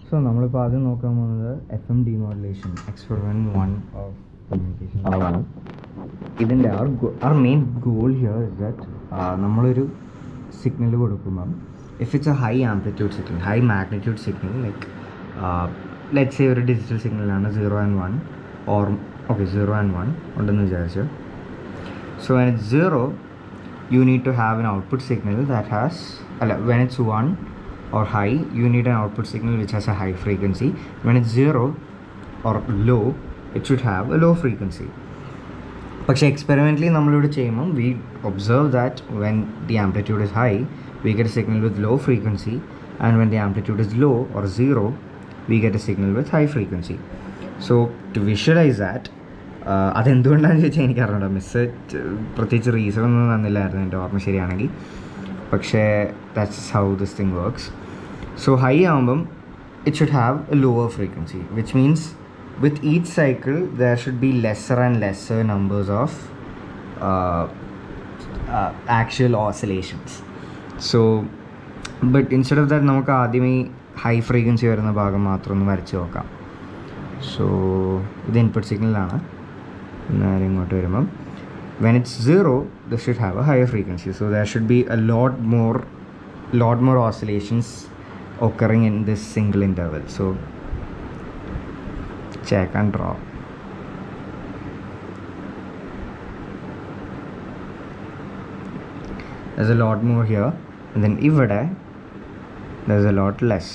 So നമ്മൾ ഇപ്പോൾ ആദ്യം നോക്കാൻ പോകുന്നത് FM demodulation experiment 1 of communication ആണ്. ഇതിൻ്റെ our main goal here is that നമ്മളൊരു സിഗ്നൽ കൊടുക്കുമ്പം if it's a high amplitude signal, high magnitude signal, like let's say ഒരു ഡിജിറ്റൽ സിഗ്നലാണ് 0 and 1 or okay 0 and 1 ഉണ്ടെന്ന് വിചാരിച്ചു. So when it's 0 you need to have an output signal that has when it's 1 or high you need an output signal which has a high frequency. When it's 0 or low it should have a low frequency. പക്ഷേ experimentally നമ്മളിവിടെ ചെയ്യുമ്പം we observe that when the amplitude is high we get a signal with low frequency, and when the amplitude is low or 0 we get a signal with high frequency. So to visualize that, അതെന്തുകൊണ്ടാണെന്ന് ചോദിച്ചാൽ എനിക്കറിയണ്ട, miss പ്രത്യേകിച്ച് reason ഒന്നും തന്നില്ലായിരുന്നു എൻ്റെ ഓർമ്മ ശരിയാണെങ്കിൽ. പക്ഷേ that's how this thing works. So high ആകുമ്പം it should have a lower frequency, which means with each cycle there should be lesser and lesser numbers of actual oscillations. So but instead of that നമുക്ക് ആദ്യമേ high frequency വരുന്ന ഭാഗം മാത്രം ഒന്ന് വരച്ച് നോക്കാം. So ഇത് ഇൻപുട്ട് സിഗ്നലാണ്. നേരെ ഇങ്ങോട്ട് വരുമ്പം when it's 0 this should have a higher frequency, so there should be a lot more oscillations occurring in this single interval. So check and draw. There's a lot more here, and then ivade there's a lot less.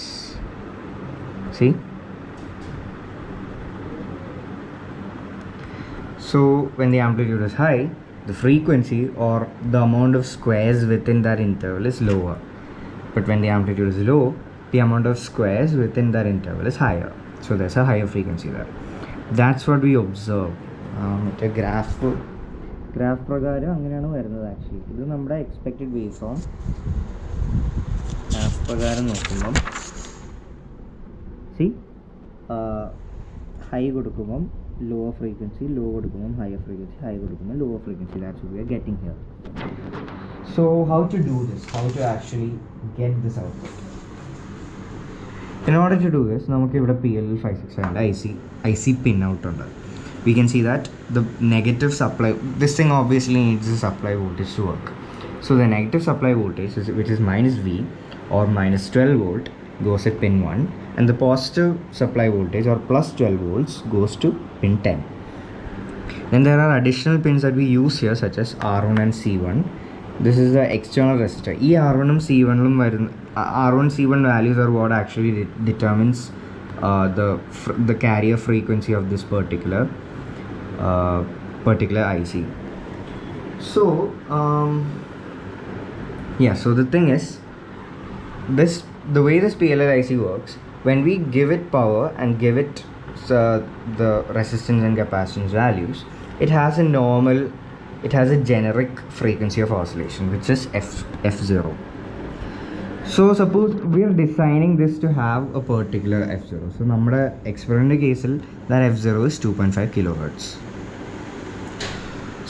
See? So when the amplitude is high, the frequency or the amount of squares within that interval is lower. But when the amplitude is low, the amount of squares within that interval is higher. So there's a higher frequency there. That's what we observe. മറ്റേ graph പ്രകാരം അങ്ങനെയാണ് വരുന്നത്. Actually ഇത് നമ്മുടെ expected wave form. Graph പ്രകാരം നോക്കുമ്പം high കൊടുക്കുമ്പം lower frequency, low കൊടുക്കുമ്പം higher frequency, high കൊടുക്കുമ്പം lower frequency. That's what we are getting here. So how to do this? How to actually get this output? In order to do this, നമുക്ക് ഇവിടെ PLL 567 IC pin out ഉണ്ട്. We can see that the negative supply, this thing obviously needs the supply voltage to work. So the negative supply voltage which is minus V or minus 12 volt goes at pin 1, and the positive supply voltage or plus 12 volts goes to pin 10. Then there are additional pins that we use here, such as R1 and C1. This is the external resistor. ഈ R1 ഉം C1 ഉം വരുന്ന R1 C1 values are what actually determines the carrier frequency of this particular IC. So so the thing is, the way this PLL IC works, when we give it power and give it the resistance and capacitance values, it has a generic frequency of oscillation which is f0. So suppose we are designing this to have a particular f0. So നമ്മുടെ experiment case that f0 is 2.5 kilohertz.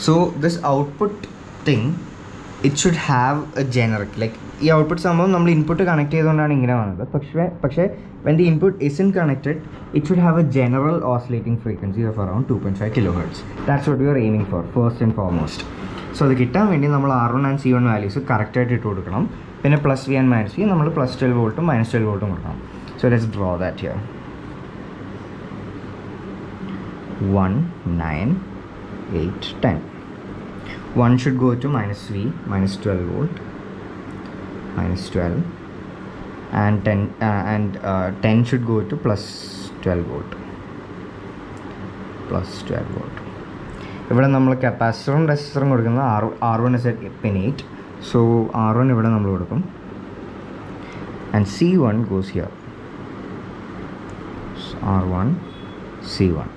So this output thing, it should have a generic, like ഈ output സംഭവം നമ്മൾ input connect ചെയ്തുകൊണ്ടാണ് ഇങ്ങനെ വന്നത്. പക്ഷേ when the input isn't connected, it should have a general oscillating frequency of around 2.5 kilohertz. That's what we are aiming for, first and foremost. So അത് കിട്ടാൻ വേണ്ടി നമ്മൾ R1 and C1 വാല്യൂസ് കറക്റ്റായിട്ട് ഇട്ട് കൊടുക്കണം. പിന്നെ plus V and minus V നമ്മൾ plus 12 വോൾട്ടും മൈനസ് 12 വോൾട്ടും കൊടുക്കണം. So let's draw that here. 1, 9, 8, 10. 1 should go to minus V, minus 12 volt, minus 12, and 10 should go to plus 12 volt, plus 12 volt. ഇവിടെ നമ്മൾ കപ്പാസിറ്ററും റെസിസ്റ്ററും കൊടുക്കുന്നത് R1 is at pin 8. So R1 ഇവിടെ നമ്മൾ കൊടുക്കും, and C1 goes here. So R1 C1.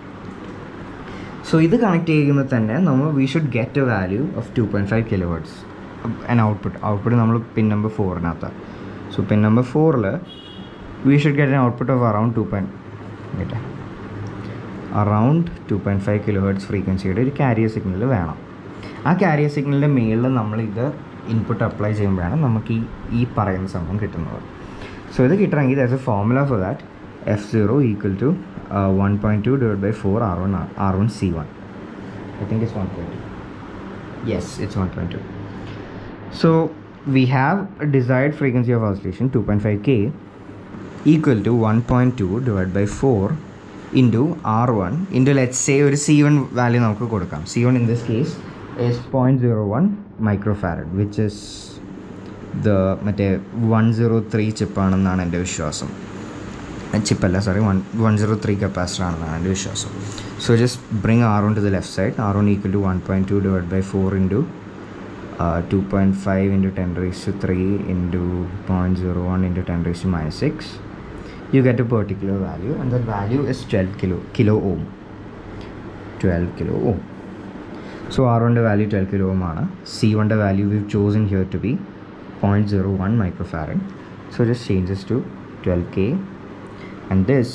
So ഇത് connect ചെയ്യുമ്പോൾ തന്നെ we should get a value of 2.5 kilohertz, an output നമ്മൾ pin number 4-നകത്ത്. So pin number 4 we should get an output of around 2.5 kilohertz ഫ്രീക്വൻസിയുടെ ഒരു carrier signal വേണം. ആ carrier സിഗ്നലിൻ്റെ മേളിൽ നമ്മളിത് ഇൻപുട്ട് അപ്ലൈ ചെയ്യുമ്പോഴാണ് നമുക്ക് ഈ പറയുന്ന സംഭവം കിട്ടുന്നത്. സോ ഇത് കിട്ടണമെങ്കിൽ there's a formula for that. f0 equal to 1.2 divided by 4 r1 c1. I think it's 1.2. Yes, it's 1.2. So we have a desired frequency of oscillation 2.5k equal to 1.2 divided by 4 into R1 into, let's say, ഒരു C1 value നമുക്ക് കൊടുക്കാം. C1 in this case is 0.01 microfarad, which is the മറ്റേ 103 ചിപ്പാണെന്നാണ് എൻ്റെ വിശ്വാസം. ചിപ്പല്ല, sorry, 103 capacitor ആണെന്നാണ് എൻ്റെ വിശ്വാസം. So just bring R1 to the left side. R1 equal to 1.2 divided by 4 into 2.5 into 10 raised to 3 into 0.01 into 10 raised to minus 6. You get a particular value, and that value is 12 kilo ohm. 12 kilo ohm. So R1 value 12 kilo ohm aanu. C1 value we've chosen here to be 0.01 microfarad. So just change this to 12k, and this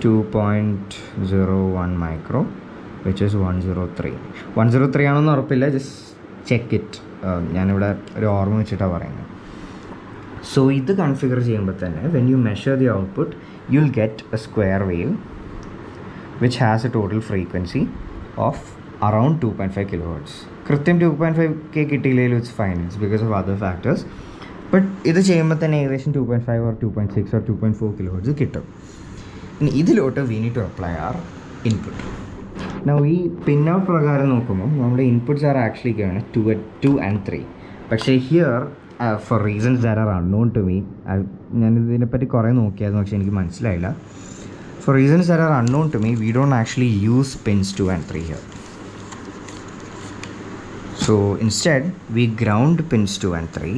2.01 micro, which is 103. 103 ആണെന്ന് ഉറപ്പില്ല, just check it. ഞാനിവിടെ ഒരു ഓർമ്മ വെച്ചിട്ടാണ് പറയുന്നത്. So ഇത് കൺഫിഗർ ചെയ്യുമ്പോൾ തന്നെ when you measure the output, you'll get a square wave which has a total frequency of around 2.5 kilohertz. കൃത്യം 2.5k കിട്ടിയില്ലെങ്കിലും it's fine, it's because of other factors. But ഇത് ചെയ്യുമ്പോൾ തന്നെ ഏകദേശം 2.5 or 2.6 or 2.4 kilohertz കിട്ടും. ഇനി ഇതിലോട്ട് we need to apply our input. Now ഈ പിൻ ഔട്ട് പ്രകാരം നോക്കുമ്പോൾ നമ്മുടെ inputs are actually given 2 and 3. പക്ഷേ here for reasons that are unknown to me, ഞാനിതിനെപ്പറ്റി കുറേ നോക്കിയായിരുന്നു, പക്ഷേ എനിക്ക് മനസ്സിലായില്ല. For reasons that are unknown to me, we don't actually use pins 2 and 3 here. So instead we ground pins 2 and 3,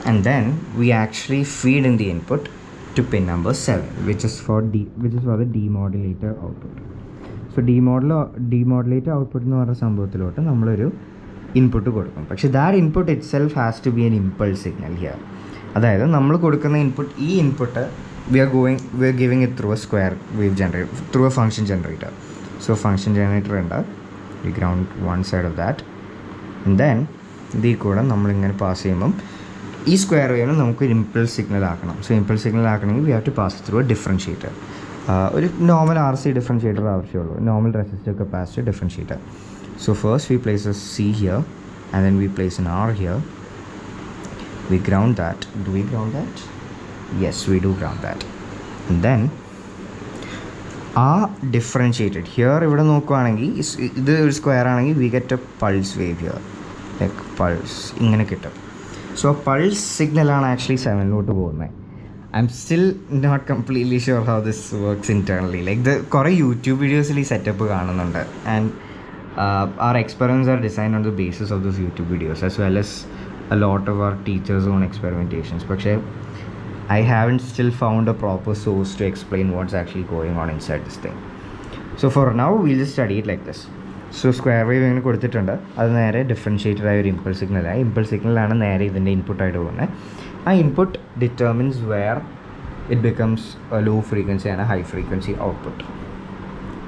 and then we actually feed in the input to pin number 7, which is for the demodulator output. So demodulator output എന്ന് പറഞ്ഞ സംഭവത്തിലോട്ട് നമ്മളൊരു input കൊടുക്കും. പക്ഷേ that input itself has to be an impulse signal here. അതായത് നമ്മൾ കൊടുക്കുന്ന ഈ input we are giving it through a square wave generator, through a function generator. So function generator ഉണ്ട്, we ground one side of that, and then ഇതിൽ കൂടെ നമ്മളിങ്ങനെ pass ചെയ്യുമ്പം ഈ സ്ക്വയർ വേവിന് നമുക്ക് ഇമ്പൾസ് സിഗ്നൽ ആക്കണം. സോ ഇമ്പൾസ് സിഗ്നൽ ആക്കണമെങ്കിൽ we have to pass through a differentiator. ഒരു നോർമൽ RC ഡിഫറൻഷ്യേറ്റർ ആവശ്യമുള്ളൂ, normal resistor capacitor differentiator. So first we place a C here, and then we place an R here. We ground that. Do we ground that? Yes, we do ground that. And then differentiated here, ഇവിടെ നോക്കുകയാണെങ്കിൽ ഇത് ഒരു square ആണെങ്കിൽ we get a pulse wave here, like pulse ഇങ്ങനെ കിട്ടും. So pulse സിഗ്നലാണ് actually 7ലോട്ട് പോകുന്നത്. I'm still not completely sure how this works internally. Like കുറേ യൂട്യൂബ് വീഡിയോസിൽ ഈ സെറ്റപ്പ് കാണുന്നുണ്ട്, and our experiments are designed on the basis of those YouTube videos, as well as a lot of our teachers' own experimentations. But I haven't still found a proper source to explain what's actually going on inside this thing. So for now, we'll just study it like this. So square wave ഇങ്ങനെ കൊടുത്തിട്ടുണ്ട്, അത് നേരെ differentiated ആയ ഒരു impulse സിഗ്നലായി. Impulse സിഗ്നലാണ് നേരെ ഇതിൻ്റെ ഇൻപുട്ടായിട്ട് പോകുന്നത്. ആ input determines where it becomes a low frequency and a high frequency output.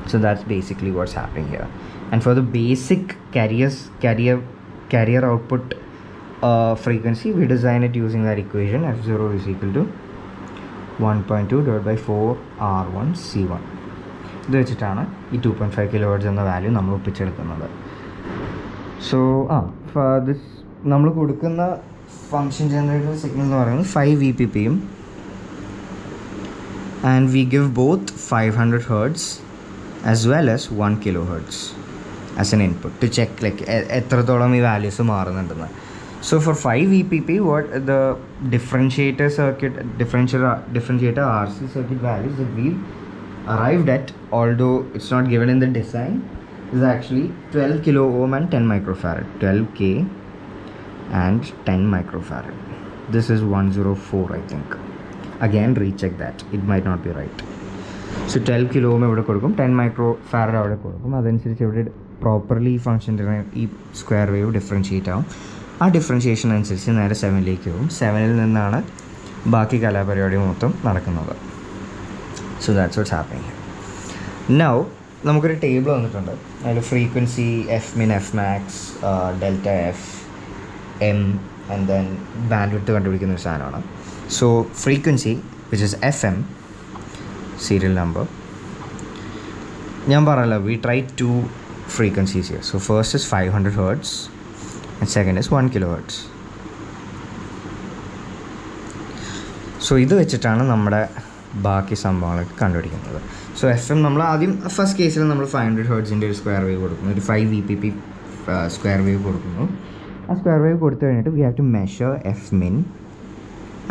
So that's basically what's happening here. And for the basic carrier output frequency, we design it using that equation. F0 is equal to 1.2 divided by 4 R1 C1. ഇത് വെച്ചിട്ടാണ് ഈ 2.5 kilohertz എന്ന value നമ്മൾ ഒപ്പിച്ചെടുക്കുന്നത്. So this നമ്മൾ കൊടുക്കുന്ന function generator signal എന്ന് പറയുന്നത് 5 VPPയും, and we give both 500 Hz as well as 1 kilohertz as an input to check like എത്രത്തോളം ഈ values മാറുന്നുണ്ടെന്ന്. So for 5 VPP, what the differentiator RC circuit values that we've arrived at, although it's not given in the design, is actually 12 kilo ohm and 10 microfarad. 12k and 10 microfarad. This is 104, I think. Again, recheck that, it might not be right. So 12 kilo ohm ഇവിടെ കൊടുക്കും, 10 microfarad അവിടെ കൊടുക്കും. അതനുസരിച്ച് ഇവിടെ properly function ഈ square wave differentiate ആവും. ആ differentiation അനുസരിച്ച് നേരെ 7ലേക്ക് പോകും. 7ൽ നിന്നാണ് ബാക്കി കലാപരിപാടി മൊത്തം നടക്കുന്നത്. So that's what's happening. Now നമുക്കൊരു ടേബിൾ വന്നിട്ടുണ്ട്, അതിൽ frequency, F min, F max, delta F, M, and then bandwidth കണ്ടുപിടിക്കുന്ന ഒരു സാധനമാണ്. So frequency which is FM, serial number. ഞാൻ പറഞ്ഞല്ലോ, we try 2 frequencies here. So first is 500 Hz and second is 1 kHz. So ഇത് വെച്ചിട്ടാണ് നമ്മുടെ ബാക്കി സംഭവങ്ങളൊക്കെ കണ്ടുപിടിക്കുന്നത്. സോ FM നമ്മൾ ആദ്യം ഫസ്റ്റ് കേസിൽ നമ്മൾ 500 ഹേർട്സിൻ്റെ ഒരു സ്ക്വയർ വേവ് കൊടുക്കുന്നു, ഒരു 5 VPP സ്ക്വയർ വേവ് കൊടുക്കുന്നു. ആ സ്ക്വയർ വേവ് കൊടുത്തു കഴിഞ്ഞിട്ട് we have to measure Fmin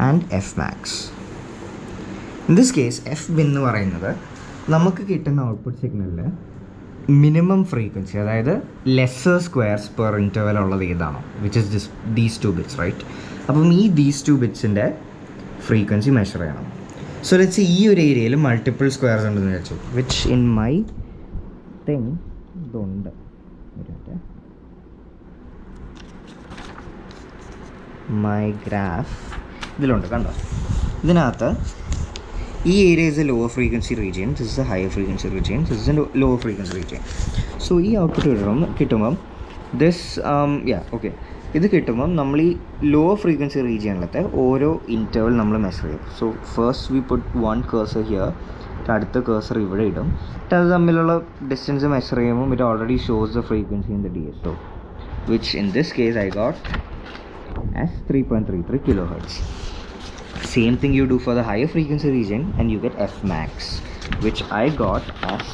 and Fmax. In this case Fmin എന്ന് പറയുന്നത് നമുക്ക് കിട്ടുന്ന ഔട്ട്പുട്ട് സിഗ്നലിൽ മിനിമം ഫ്രീക്വൻസി, അതായത് ലെസ്സർ സ്ക്വയർസ് പെർ ഇൻ്റർവെൽ ഉള്ളത് ഏതാണോ, which is these 2 bits, right? അപ്പം ഈ ദീസ് 2 bitsൻ്റെ ഫ്രീക്വൻസി മെഷർ ചെയ്യണം. സോ ലെറ്റ്സ് ഈ ഒരു ഏരിയയിൽ മൾട്ടിപ്പിൾ സ്ക്വയർസ് ഉണ്ടെന്ന് വെച്ചു, വിച്ച് ഇൻ മൈ തിങ് ഇതുണ്ട്. മൈ ഗ്രാഫ് ഇതിലുണ്ട്, കണ്ടോ? ഇതിനകത്ത് ഈ area is a lower frequency region, this is A higher frequency region, this is a lower frequency region. So ഈ ഔട്ട്പുട്ട് കിട്ടുമ്പം ദിസ് ഓക്കെ, ഇത് കിട്ടുമ്പം നമ്മൾ ഈ ലോവർ ഫ്രീക്വൻസി റീജിയനിലത്തെ ഓരോ ഇൻ്റർവൽ നമ്മൾ മെഷർ ചെയ്യും. So first we put 1 cursor here, അടുത്ത കേഴ്സർ ഇവിടെ ഇടും. അത് തമ്മിലുള്ള ഡിസ്റ്റൻസ് മെഷർ ചെയ്യുമ്പോൾ it already shows the frequency in the DSO, which in this case I got as 3.33 kHz. Same thing you do for the higher frequency region and you get Fmax, which I got as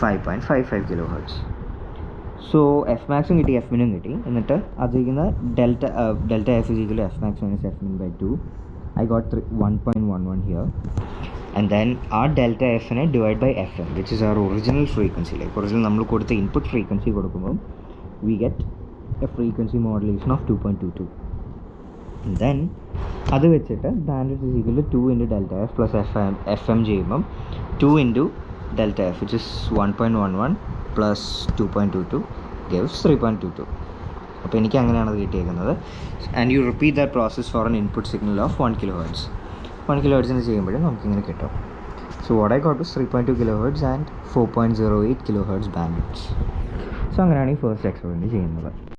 5.55 kHz. So Fmax കിട്ടി, Fmin കിട്ടി. എന്നിട്ട് അതിരിക്കുന്ന delta F is equal to Fmax minus Fmin by 2. I got 1.11 here. And then our delta F നെ divide by FM, which is our original frequency. Like original നമ്മൾ കൊടുത്ത input frequency കൊടുക്കുമ്പോൾ we get a frequency modulation of 2.22. And then അത് വെച്ചിട്ട് bandwidth is equal to 2 into delta F plus FM ചെയ്യുമ്പം 2 into delta F, which is 1.11 plus 2.22 gives 3.22. അപ്പോൾ എനിക്ക് അങ്ങനെയാണ് അത് കിട്ടിയേക്കുന്നത്. And you repeat that process for N input signal of 1 kHz. 1 kHz ചെയ്യുമ്പോഴും നമുക്കിങ്ങനെ കിട്ടും. So what I got is 3.2 kHz and 4.08 kHz bandwidth. So അങ്ങനെയാണ് ഈ ഫസ്റ്റ് എക്സ്പെരിമെൻറ്റ് ചെയ്യുന്നത്.